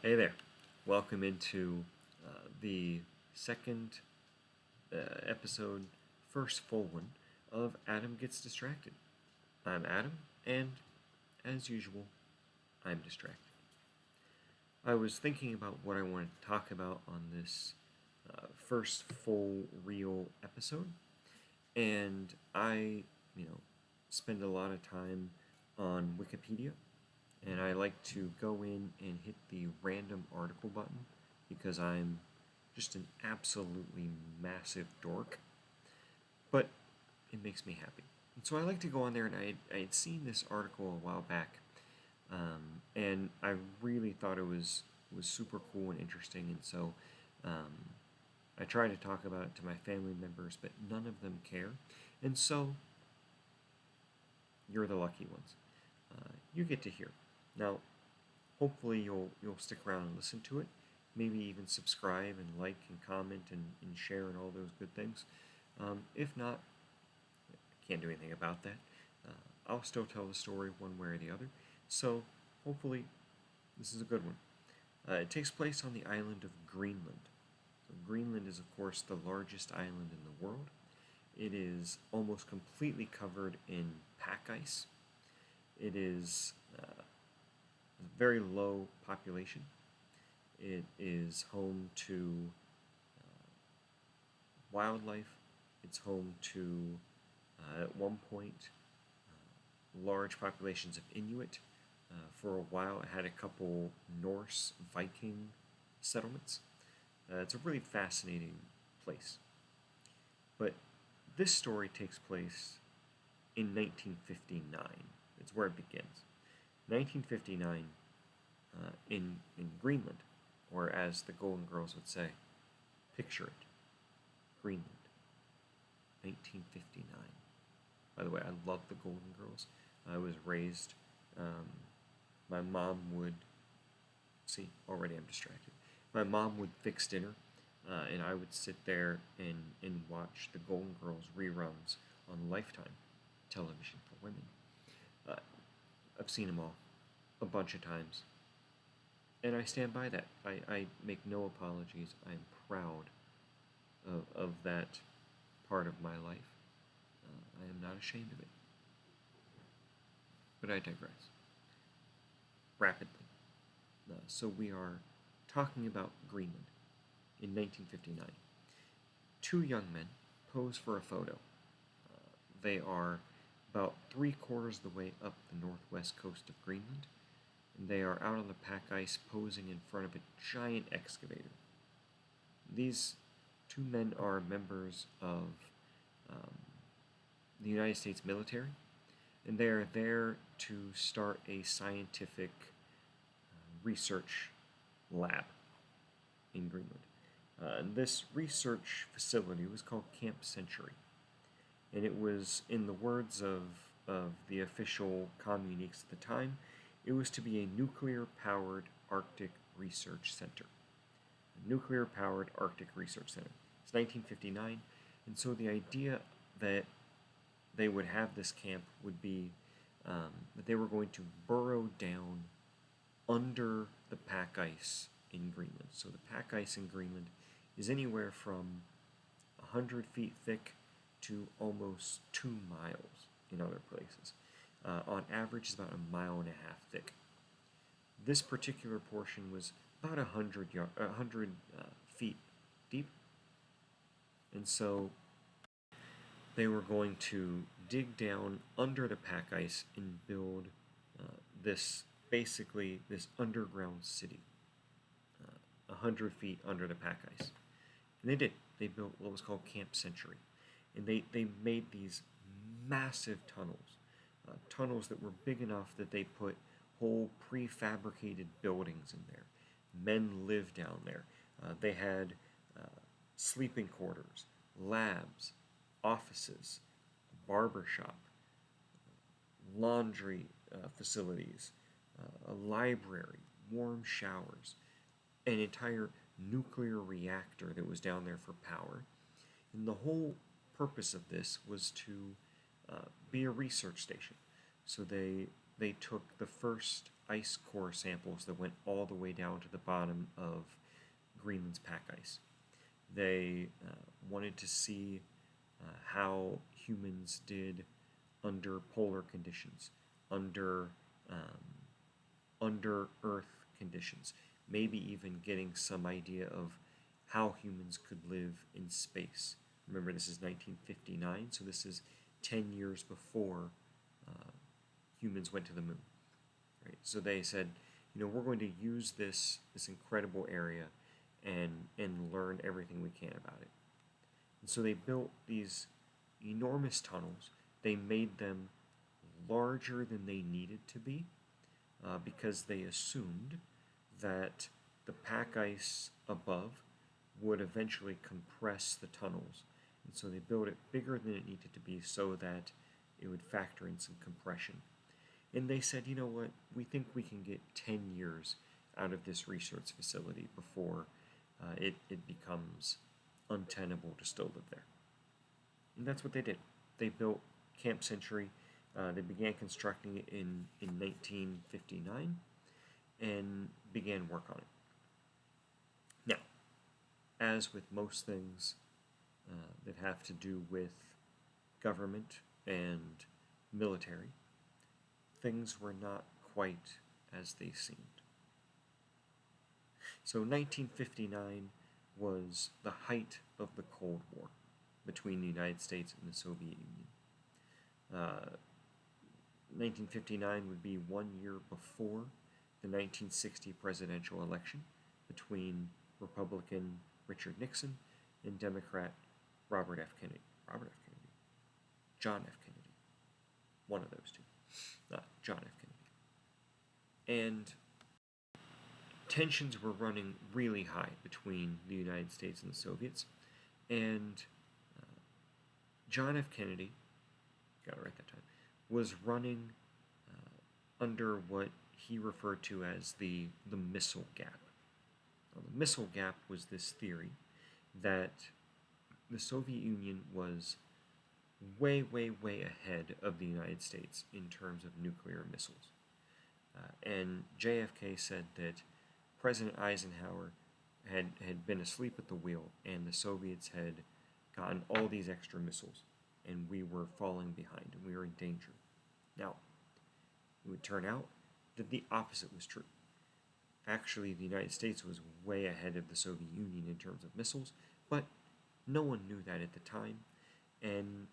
Hey there. Welcome into the second episode, first full one of Adam Gets Distracted. I'm Adam, and as usual, I'm distracted. I was thinking about what I wanted to talk about on this first full real episode, and I spend a lot of time on Wikipedia, and I like to go in and hit the random article button because I'm just an absolutely massive dork, but it makes me happy. And so I like to go on there, and I had seen this article a while back, and I really thought it was super cool and interesting, and so um, I try to talk about it to my family members, but none of them care, and so you're the lucky ones. You get to hear. Now, hopefully you'll stick around and listen to it. Maybe even subscribe and like and comment and share and all those good things. If not, I can't do anything about that. I'll still tell the story one way or the other. So hopefully this is a good one. It takes place on the island of Greenland. So Greenland is, of course, the largest island in the world. It is almost completely covered in pack ice. It is a very low population. It is home to wildlife. It's home to, at one point, large populations of Inuit. For a while, it had a couple Norse Viking settlements. It's a really fascinating place. But this story takes place in 1959. It's where it begins. 1959 in Greenland, or as the Golden Girls would say, picture it, Greenland, 1959. By the way, I love the Golden Girls. I was raised, my mom would, already I'm distracted. My mom would fix dinner, and I would sit there and watch the Golden Girls reruns on Lifetime television for women. Uh, I've seen them all a bunch of times. And I stand by that. I make no apologies. I'm proud of that part of my life. I am not ashamed of it. But I digress. Rapidly. So we are talking about Greenland in 1959. Two young men pose for a photo. They are about 3/4 of the way up the northwest coast of Greenland, and they are out on the pack ice posing in front of a giant excavator. These two men are members of um, the United States military, and they are there to start a scientific research lab in Greenland. This research facility was called Camp Century, and it was, in the words of the official communiques at the time, it was to be a nuclear-powered Arctic Research Center. A nuclear-powered Arctic Research Center. It's 1959, and so the idea that they would have this camp would be that they were going to burrow down under the pack ice in Greenland. So the pack ice in Greenland is anywhere from 100 feet thick to almost 2 miles in other places. On average, it's about 1.5 miles thick. This particular portion was about 100 feet deep, and so they were going to dig down under the pack ice and build this underground city, 100 feet under the pack ice. And they did. They built what was called Camp Century. And they made these massive tunnels, tunnels that were big enough that they put whole prefabricated buildings in there. Men lived down there. They had sleeping quarters, labs, offices, barber shop, laundry facilities, a library, warm showers, an entire nuclear reactor that was down there for power. And the whole purpose of this was to be a research station. So they took the first ice core samples that went all the way down to the bottom of Greenland's pack ice. They wanted to see how humans did under polar conditions, under Earth conditions, maybe even getting some idea of how humans could live in space. Remember, this is 1959, so this is 10 years before humans went to the moon. Right? So they said, we're going to use this incredible area and learn everything we can about it. And so they built these enormous tunnels. They made them larger than they needed to be because they assumed that the pack ice above would eventually compress the tunnels. And so they built it bigger than it needed to be so that it would factor in some compression. And they said, you know what, we think we can get 10 years out of this research facility before it becomes untenable to still live there. And that's what they did. They built Camp Century. They began constructing it in 1959 and began work on it. Now, as with most things that have to do with government and military, things were not quite as they seemed. So 1959 was the height of the Cold War between the United States and the Soviet Union. 1959 would be 1 year before the 1960 presidential election between Republican Richard Nixon and Democrat Robert F. Kennedy. John F. Kennedy. One of those two. John F. Kennedy. And tensions were running really high between the United States and the Soviets. And John F. Kennedy, got it right that time, was running under what he referred to as the missile gap. Now, the missile gap was this theory that the Soviet Union was way, way, way ahead of the United States in terms of nuclear missiles. And JFK said that President Eisenhower had been asleep at the wheel and the Soviets had gotten all these extra missiles and we were falling behind and we were in danger. Now, it would turn out that the opposite was true. Actually, the United States was way ahead of the Soviet Union in terms of missiles, but no one knew that at the time, and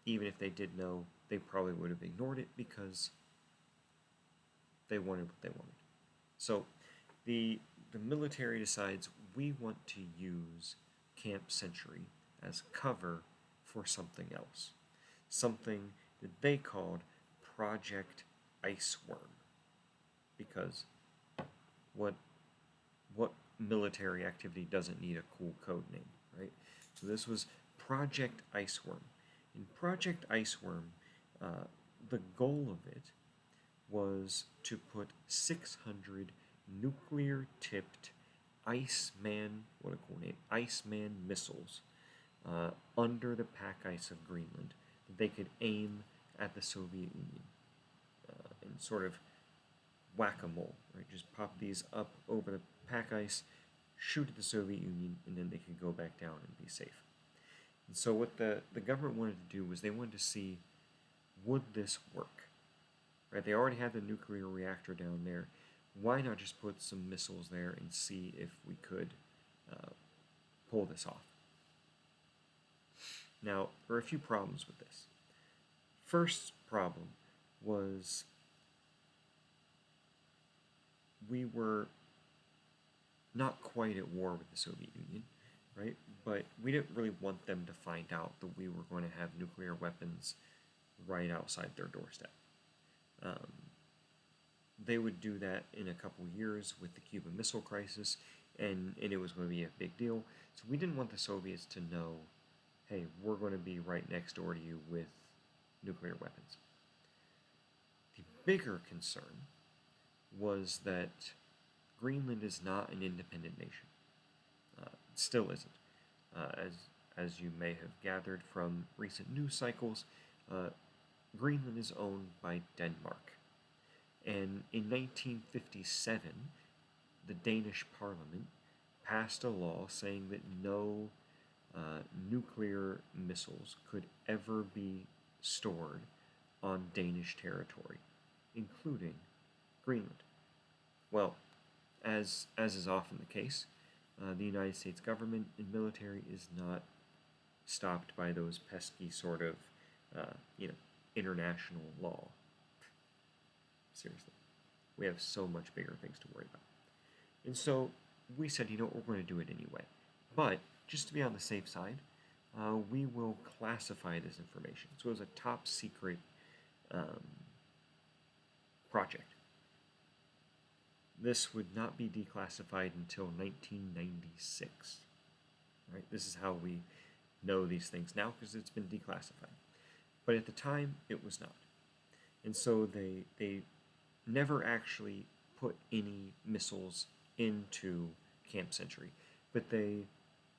even if they did know, they probably would have ignored it because they wanted what they wanted. So the military decides we want to use Camp Century as cover for something else, something that they called Project Iceworm, because what military activity doesn't need a cool code name, right? So this was Project Iceworm. In Project Iceworm, the goal of it was to put 600 nuclear-tipped Iceman, what a cool name, Iceman missiles under the pack ice of Greenland that they could aim at the Soviet Union and sort of whack-a-mole, right? Just pop these up over the pack ice, shoot at the Soviet Union, and then they could go back down and be safe. And so what the government wanted to do was they wanted to see, would this work? Right? They already had the nuclear reactor down there. Why not just put some missiles there and see if we could pull this off? Now, there are a few problems with this. First problem was we were not quite at war with the Soviet Union, right? But we didn't really want them to find out that we were going to have nuclear weapons right outside their doorstep. They would do that in a couple years with the Cuban Missile Crisis, and it was going to be a big deal. So we didn't want the Soviets to know, hey, we're going to be right next door to you with nuclear weapons. The bigger concern was that Greenland is not an independent nation. It still isn't. As you may have gathered from recent news cycles, Greenland is owned by Denmark. And in 1957, the Danish parliament passed a law saying that no nuclear missiles could ever be stored on Danish territory, including Greenland. Well, as is often the case, the United States government and military is not stopped by those pesky sort of, international law. Seriously, we have so much bigger things to worry about. And so we said, we're going to do it anyway. But just to be on the safe side, we will classify this information. So it was a top secret um, project. This would not be declassified until 1996. Right? This is how we know these things now because it's been declassified. But at the time, it was not. And so they never actually put any missiles into Camp Century, but they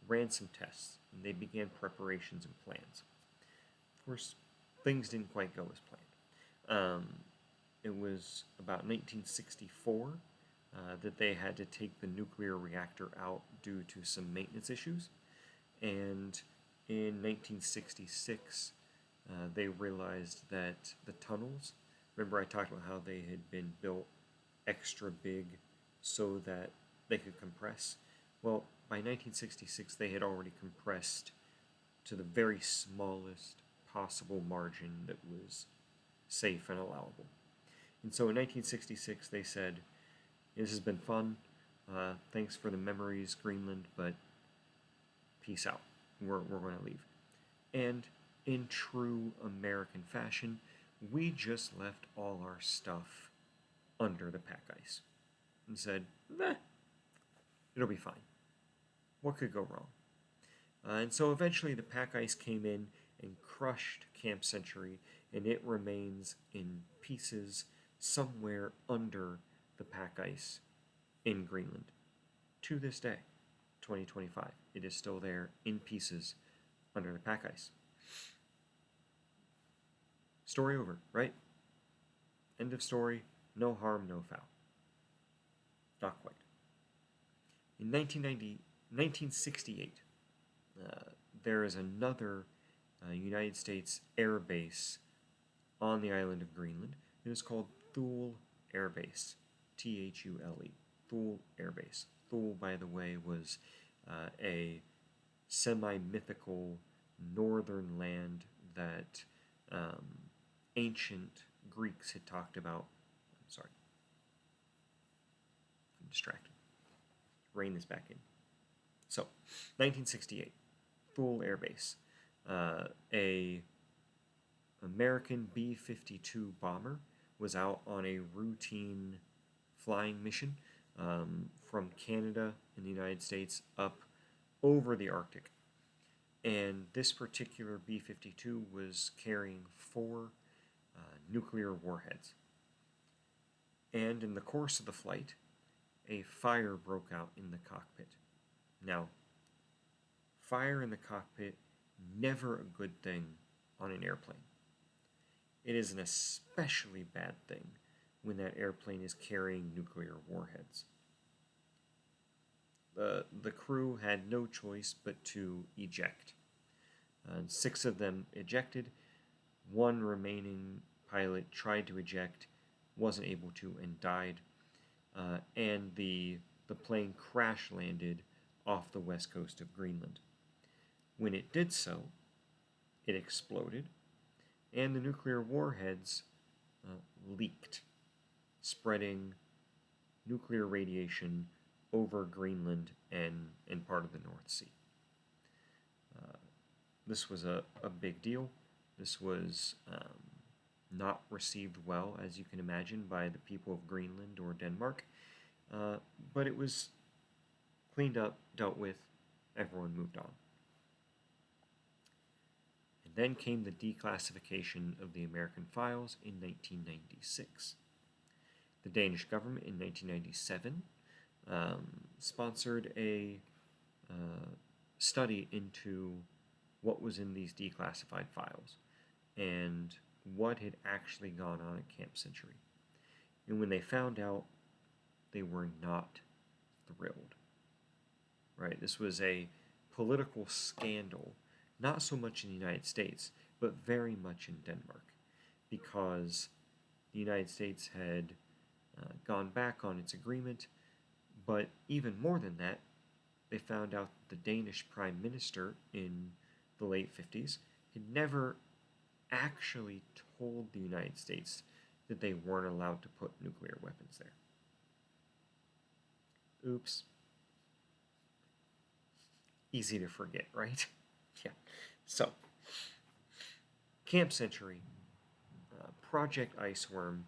ran some tests and they began preparations and plans. Of course, things didn't quite go as planned. It was about 1964 that they had to take the nuclear reactor out due to some maintenance issues, and in 1966 they realized that the tunnels, remember I talked about how they had been built extra big so that they could compress? Well, by 1966 they had already compressed to the very smallest possible margin that was safe and allowable. And so in 1966 they said, this has been fun, thanks for the memories, Greenland, but peace out, we're going to leave. And in true American fashion, we just left all our stuff under the pack ice and said, it'll be fine. What could go wrong? And so eventually the pack ice came in and crushed Camp Century, and it remains in pieces somewhere under the pack ice in Greenland. To this day, 2025, it is still there in pieces under the pack ice. Story over, right? End of story. No harm, no foul. Not quite. In 1968, there is another United States air base on the island of Greenland. It is called Thule Air Base. Thule. Thule Air Base. Thule, by the way, was a semi-mythical northern land that ancient Greeks had talked about. I'm sorry. I'm distracted. Rein this back in. So, 1968, Thule Air Base. A American B-52 bomber was out on a routine flying mission from Canada and the United States up over the Arctic. And this particular B-52 was carrying 4 nuclear warheads. And in the course of the flight, a fire broke out in the cockpit. Now, fire in the cockpit, never a good thing on an airplane. It is an especially bad thing when that airplane is carrying nuclear warheads. The crew had no choice but to eject. 6 of them ejected. 1 remaining pilot tried to eject, wasn't able to, and died. And the plane crash landed off the west coast of Greenland. When it did so, it exploded, and the nuclear warheads leaked, spreading nuclear radiation over Greenland and part of the North Sea. This was a big deal. This was not received well, as you can imagine, by the people of Greenland or Denmark. But it was cleaned up, dealt with, everyone moved on. And then came the declassification of the American files in 1996. The Danish government in 1997 sponsored a study into what was in these declassified files and what had actually gone on at Camp Century. And when they found out, they were not thrilled. Right? This was a political scandal, not so much in the United States, but very much in Denmark, because the United States had gone back on its agreement, but even more than that, they found out that the Danish Prime Minister in the late 50s had never actually told the United States that they weren't allowed to put nuclear weapons there. Oops. Easy to forget, right? Yeah. So, Camp Century, Project Iceworm,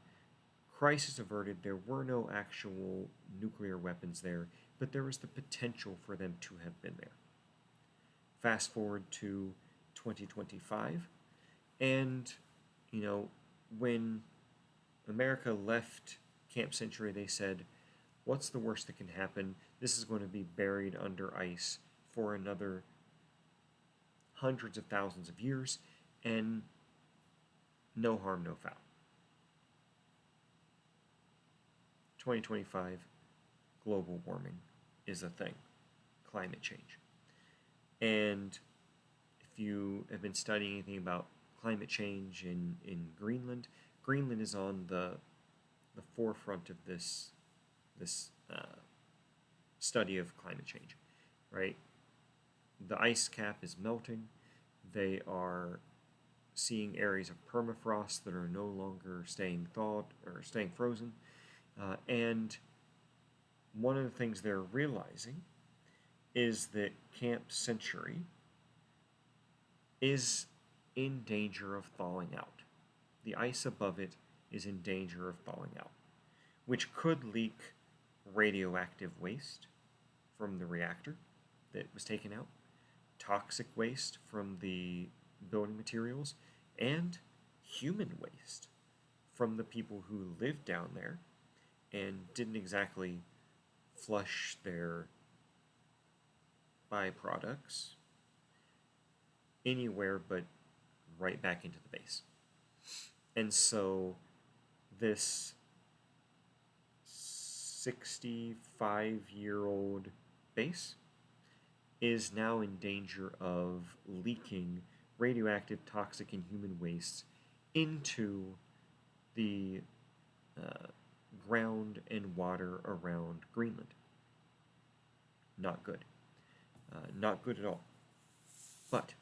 crisis averted. There were no actual nuclear weapons there, but there was the potential for them to have been there. Fast forward to 2025, and, when America left Camp Century, they said, what's the worst that can happen? This is going to be buried under ice for another hundreds of thousands of years, and no harm, no foul. 2025, global warming is a thing, climate change. And if you have been studying anything about climate change in Greenland, Greenland is on the forefront of this study of climate change, right? The ice cap is melting. They are seeing areas of permafrost that are no longer staying thawed or staying frozen. And one of the things they're realizing is that Camp Century is in danger of thawing out. The ice above it is in danger of thawing out, which could leak radioactive waste from the reactor that was taken out, toxic waste from the building materials, and human waste from the people who lived down there and didn't exactly flush their byproducts anywhere but right back into the base. And so this 65-year-old base is now in danger of leaking radioactive, toxic, and human waste into the ground and water around Greenland. Not good. Not good at all. But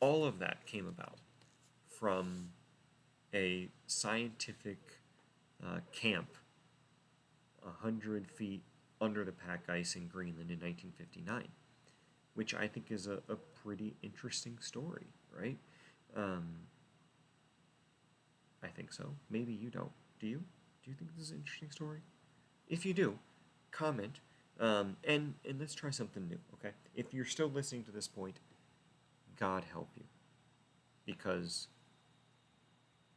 all of that came about from a scientific camp 100 feet under the pack ice in Greenland in 1959, which I think is a pretty interesting story, right? I think so. Maybe you don't. Do you? Do you think this is an interesting story? If you do, comment, and let's try something new, okay? If you're still listening to this point, God help you, because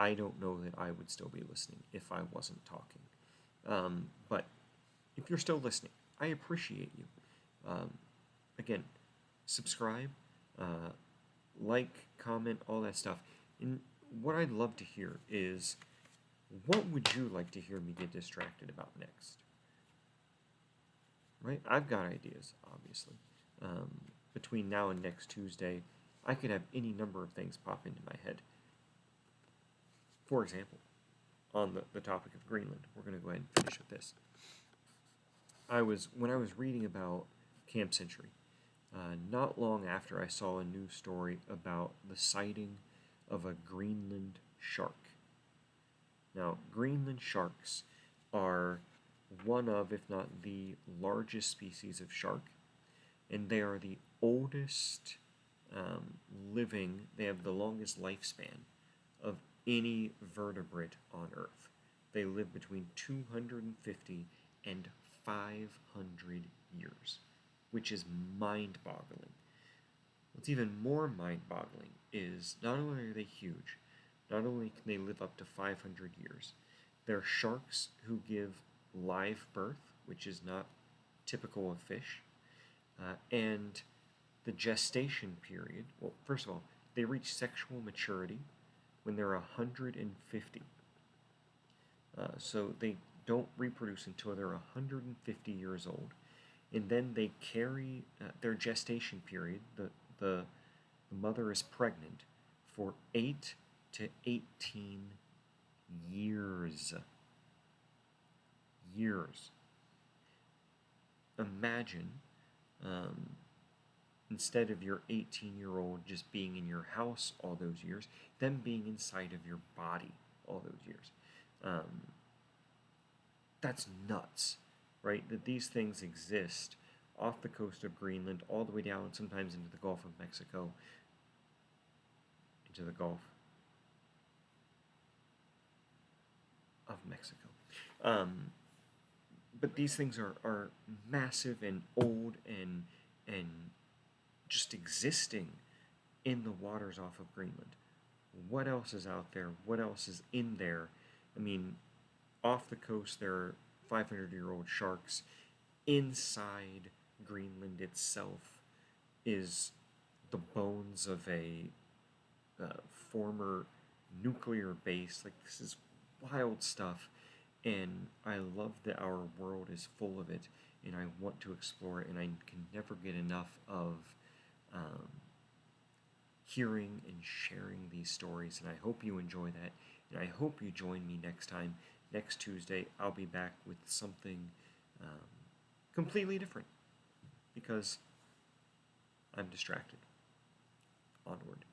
I don't know that I would still be listening if I wasn't talking. But if you're still listening, I appreciate you. Again, subscribe, like, comment, all that stuff. And what I'd love to hear is, what would you like to hear me get distracted about next? Right? I've got ideas, obviously. Between now and next Tuesday, I could have any number of things pop into my head. For example, on the topic of Greenland, we're going to go ahead and finish with this. When I was reading about Camp Century, not long after I saw a news story about the sighting of a Greenland shark. Now, Greenland sharks are one of, if not the largest species of shark, and they are the oldest living, they have the longest lifespan of any vertebrate on Earth. They live between 250 and 500 years, which is mind-boggling. What's even more mind-boggling is not only are they huge, not only can they live up to 500 years, they're sharks who give live birth, which is not typical of fish, and the gestation period, well, first of all, they reach sexual maturity when they're 150. So they don't reproduce until they're 150 years old, and then they carry their gestation period. The mother is pregnant for 8 to 18 years. Years. Imagine, um, instead of your 18-year-old just being in your house all those years, them being inside of your body all those years. Um, that's nuts, right? That these things exist off the coast of Greenland, all the way down, sometimes into the Gulf of Mexico, into the Gulf of Mexico. Um, but these things are massive and old and just existing in the waters off of Greenland. What else is out there? What else is in there? I mean, off the coast there are 500-year-old sharks. Inside Greenland itself is the bones of a former nuclear base. Like, this is wild stuff, and I love that our world is full of it, and I want to explore it, and I can never get enough of um, hearing and sharing these stories, and I hope you enjoy that, and I hope you join me next time. Next Tuesday, I'll be back with something um, completely different, because I'm distracted. Onward.